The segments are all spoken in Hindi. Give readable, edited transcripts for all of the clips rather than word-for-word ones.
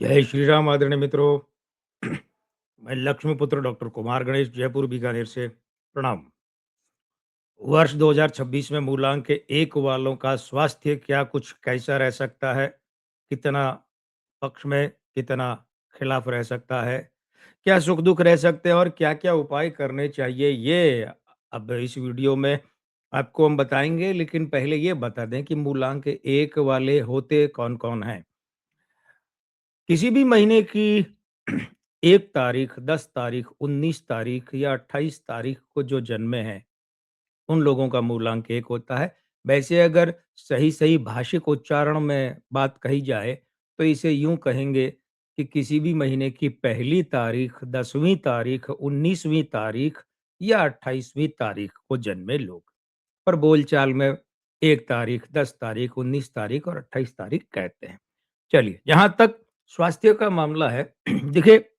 जय श्री राम आदरणीय मित्रों। मैं लक्ष्मीपुत्र डॉक्टर कुमार गणेश जयपुर बीकानेर से प्रणाम। वर्ष 2026 में मूलांक के एक वालों का स्वास्थ्य क्या कुछ कैसा रह सकता है, कितना पक्ष में, कितना खिलाफ रह सकता है, क्या सुख दुख रह सकते हैं और क्या क्या उपाय करने चाहिए, ये अब इस वीडियो में आपको हम बताएंगे। लेकिन पहले ये बता दें कि मूलांक एक वाले होते कौन कौन हैं। किसी भी महीने की 1 तारीख, 10 तारीख, 19 तारीख या 28 तारीख को जो जन्मे हैं, उन लोगों का मूलांक 1 होता है। वैसे अगर सही-सही भाषिक उच्चारण में बात कही जाए, तो इसे यूँ कहेंगे कि किसी भी महीने की पहली तारीख, 10वीं तारीख, 19वीं तारीख या 28वीं तारीख को जन्मे लोग। पर बोलचाल में 1 तारीख, 10 तारीख, 19 तारीख और 28 तारीख कहते हैं। चलिए, जहाँ तक स्वास्थ्य का मामला है, देखिए,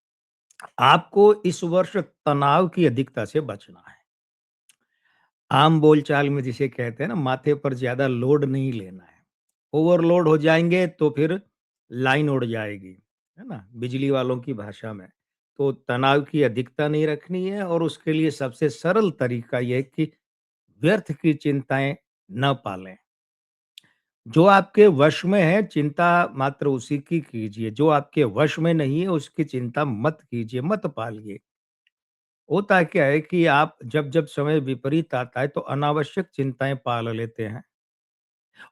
आपको इस वर्ष तनाव की अधिकता से बचना है। आम बोलचाल में जिसे कहते हैं ना, माथे पर ज़्यादा लोड नहीं लेना है। ओवरलोड हो जाएँगे तो फिर लाइन उड़ जाएगी, है ना? बिजली वालों की भाषा में। तो तनाव की अधिकता नहीं रखनी है और उसके लिए सबसे सरल तरीका ये है कि व्यर्थ की चिंताएँ ना पालें। जो आपके वश में है, चिंता मात्र उसी की कीजिए। जो आपके वश में नहीं है, उसकी चिंता मत कीजिए, मत पालिए। होता क्या है कि आप जब-जब समय विपरीत आता है, तो अनावश्यक चिंताएँ पाल लेते हैं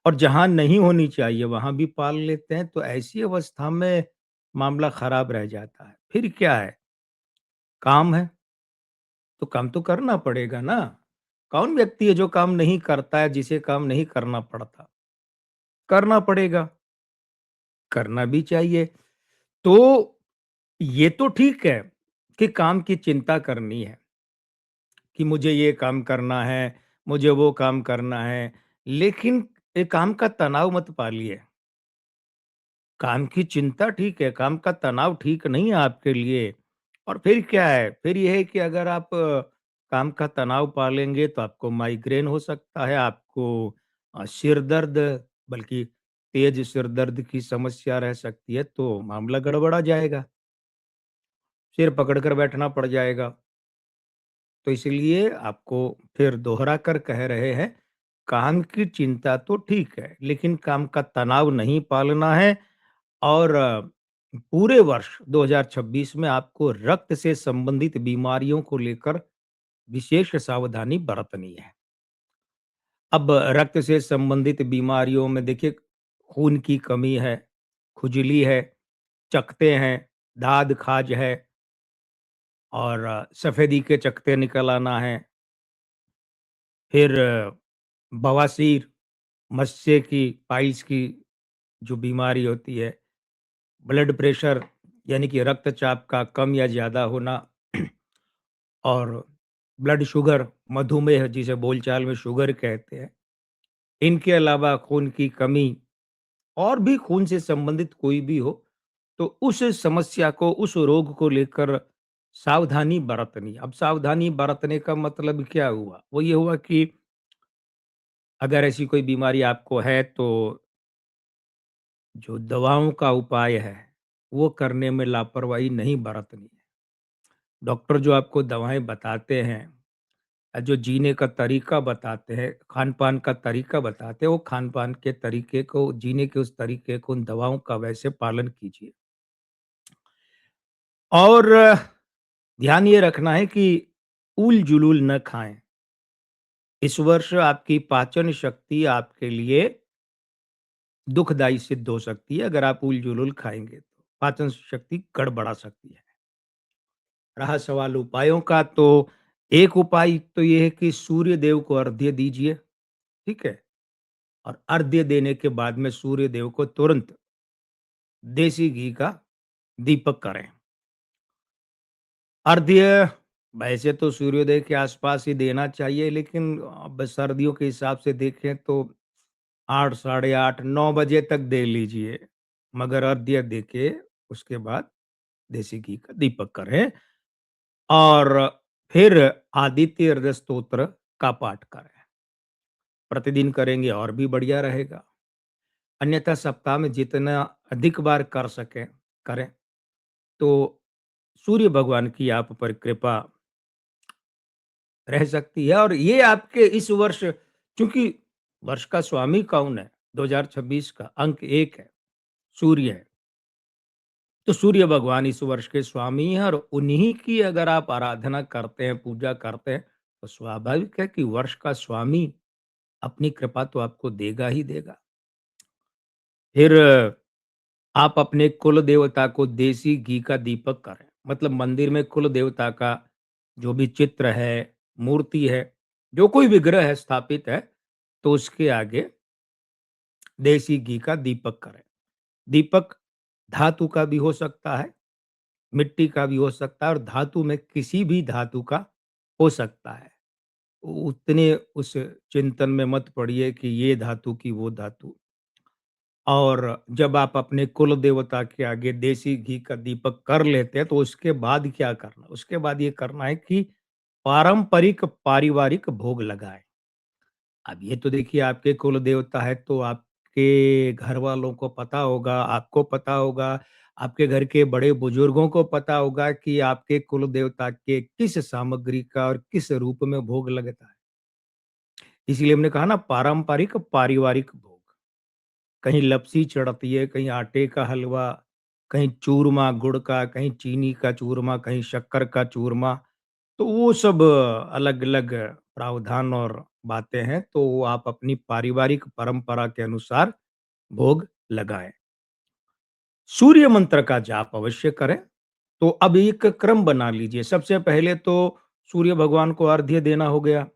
और जहाँ नहीं होनी चाहिए, वहाँ भी पाल लेते हैं। तो ऐसी अवस्था में मामला खराब रह जाता है। फिर क्या है, काम है, तो काम तो करना पड़ेगा ना। कौन व्यक्ति है जो काम नहीं करता है, जिसे काम नहीं करना पड़ता? करना पड़ेगा, करना भी चाहिए। तो ये तो ठीक है कि काम की चिंता करनी है कि मुझे ये काम करना है, मुझे वो काम करना है, लेकिन ये काम का तनाव मत पालिए। काम की चिंता ठीक है, काम का तनाव ठीक नहीं है आपके लिए। और फिर क्या है, फिर ये है कि अगर आप काम का तनाव पालेंगे तो आपको माइग्रेन हो सकता है, आपको सिर दर्द, बल्कि तेज सिर दर्द की समस्या रह सकती है, तो मामला गड़बड़ा जाएगा। सिर पकड़ कर बैठना पड़ जाएगा। तो इसलिए आपको फिर दोहरा कर कह रहे हैं, काम की चिंता तो ठीक है, लेकिन काम का तनाव नहीं पालना है। और पूरे वर्ष 2026 में आपको रक्त से संबंधित बीमारियों को लेकर विशेष सावधानी बरतनी है। अब रक्त से संबंधित बीमारियों में देखिए, खून की कमी है, खुजली है, चकत्ते हैं, दाद खाज है और सफेदी के चकत्ते निकल आना है। फिर बवासीर, मस्से की, पाइल्स की जो बीमारी होती है, ब्लड प्रेशर यानी कि रक्तचाप का कम या ज़्यादा होना और ब्लड शुगर, मधुमेह जिसे बोलचाल में शुगर कहते हैं। इनके अलावा खून की कमी और भी खून से संबंधित कोई भी हो, तो उस समस्या को, उस रोग को लेकर सावधानी बरतनी। अब सावधानी बरतने का मतलब क्या हुआ? वो ये हुआ कि अगर ऐसी कोई बीमारी आपको है, तो जो दवाओं का उपाय है, वो करने में लापरवाही नहीं बरतनी है। डॉक्टर जो आपको दवाएँ बताते हैं, जो जीने का तरीका बताते हैं, खान-पान का तरीका बताते हैं, वो खान-पान के तरीके को, जीने के उस तरीके को, उन दवाओं का वैसे पालन कीजिए। और ध्यान ये रखना है कि ऊल-जुलूल न खाएँ। इस वर्ष आपकी पाचन शक्ति आपके लिए दुखदाई सिद्ध हो सकती है, अगर आप ऊल-जुलूल खाएँगे तो। पाचन शक्ति गड़बड़ा सकती है। रहा सवाल उपायों का, तो एक उपाय तो ये है कि सूर्य देव को अर्घ्य दीजिए, ठीक है? और अर्घ्य देने के बाद में सूर्य देव को तुरंत देसी घी का दीपक करें। अर्घ्य वैसे तो सूर्योदय के आसपास ही देना चाहिए, लेकिन अब सर्दियों के हिसाब से देखें तो 8, साढ़े 8, 9 बजे तक दे लीजिए। मगर अर्घ्य देके उसके बाद देसी घी का दीपक करें और फिर आदित्य हृदय स्तोत्र का पाठ करें। प्रतिदिन करेंगे और भी बढ़िया रहेगा। अन्यथा सप्ताह में जितना अधिक बार कर सकें, करें, तो सूर्य भगवान की आप पर कृपा रह सकती है और ये आपके इस वर्ष, चूँकि वर्ष का स्वामी कौन है? 2026 का अंक 1 है, सूर्य है। तो सूर्य भगवान इस वर्ष के स्वामी हैं और उन्हीं की अगर आप आराधना करते हैं, पूजा करते हैं, तो स्वाभाविक है कि वर्ष का स्वामी अपनी कृपा तो आपको देगा ही देगा। फिर आप अपने कुल देवता को देसी घी का दीपक करें। मतलब मंदिर में कुल देवता का जो भी चित्र है, मूर्ति है, जो कोई विग्रह है स्थापित है, तो उसके आगे देसी घी का दीपक करें। दीपक धातु का भी हो सकता है, मिट्टी का भी हो सकता है और धातु में किसी भी धातु का हो सकता है। उतने उस चिंतन में मत पड़िए कि ये धातु की वो धातु। और जब आप अपने कुल देवता के आगे देसी घी का दीपक कर लेते हैं, तो उसके बाद क्या करना? उसके बाद ये करना है कि पारंपरिक पारिवारिक भोग लगाएँ। अब ये तो देखिए आपके कुल देवता है तो आपके घर वालों को पता होगा, आपको पता होगा, आपके घर के बड़े बुजुर्गों को पता होगा कि आपके कुल देवता के किस सामग्री का और किस रूप में भोग लगता है। इसीलिए हमने कहा ना पारंपरिक पारिवारिक भोग। कहीं लपसी चढ़ती है, कहीं आटे का हलवा, कहीं चूरमा गुड़ का, कहीं चीनी का चूरमा, कहीं शक्कर का चूरमा। तो वो सब अलग-अलग प्रावधान और बातें हैं, तो वो आप अपनी पारिवारिक परंपरा के अनुसार भोग लगाएँ। सूर्य मंत्र का जाप अवश्य करें। तो अब एक क्रम बना लीजिए। सबसे पहले तो सूर्य भगवान को अर्घ्य देना हो गया।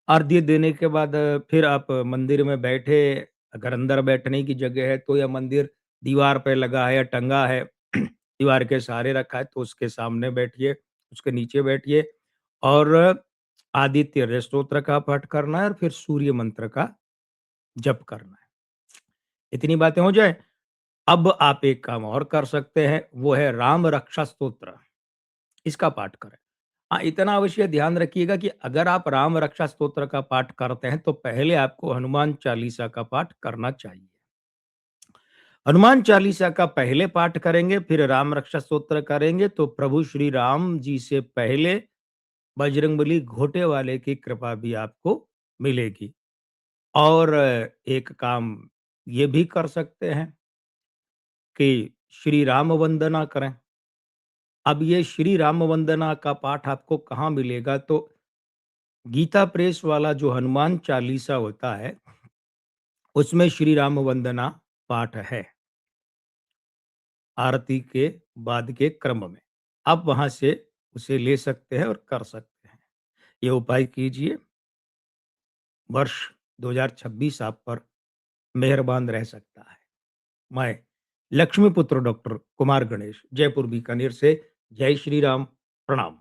अर्घ्य देने के बाद फिर आप मंदिर में बैठे, अगर अंदर बैठने की जगह है तो या मंदिर दीवार पे लगा है या टंगा है, दीवार के सहारे रखा है तो उसके सामने बैठिए, उसके नीचे बैठिए और आदित्य हृदय स्तोत्र का पाठ करना है और फिर सूर्य मंत्र का जप करना है। इतनी बातें हो जाए, अब आप एक काम और कर सकते हैं, वो है राम रक्षा स्तोत्र, इसका पाठ करें। हाँ, इतना अवश्य ध्यान रखिएगा कि अगर आप राम रक्षा स्तोत्र का पाठ करते हैं, तो पहले आपको हनुमान चालीसा का पाठ करना चाहिए। हनुमान चालीसा का पहले पाठ करेंगे, फिर राम रक्षा स्तोत्र करेंगे, तो प्रभु श्री राम जी से पहले बजरंगबली घोटे वाले की कृपा भी आपको मिलेगी। और एक काम ये भी कर सकते हैं कि श्री राम वंदना करें। अब ये श्री राम वंदना का पाठ आपको कहाँ मिलेगा? तो गीता प्रेस वाला जो हनुमान चालीसा होता है, उसमें श्री राम वंदना पाठ है, आरती के बाद के क्रम में। आप वहाँ से उसे ले सकते हैं और कर सकते हैं। ये उपाय कीजिए, वर्ष 2026 आप पर मेहरबान रह सकता है। मैं लक्ष्मीपुत्र डॉक्टर कुमार गणेश, जयपुर बीकानेर से, जय श्री राम, प्रणाम।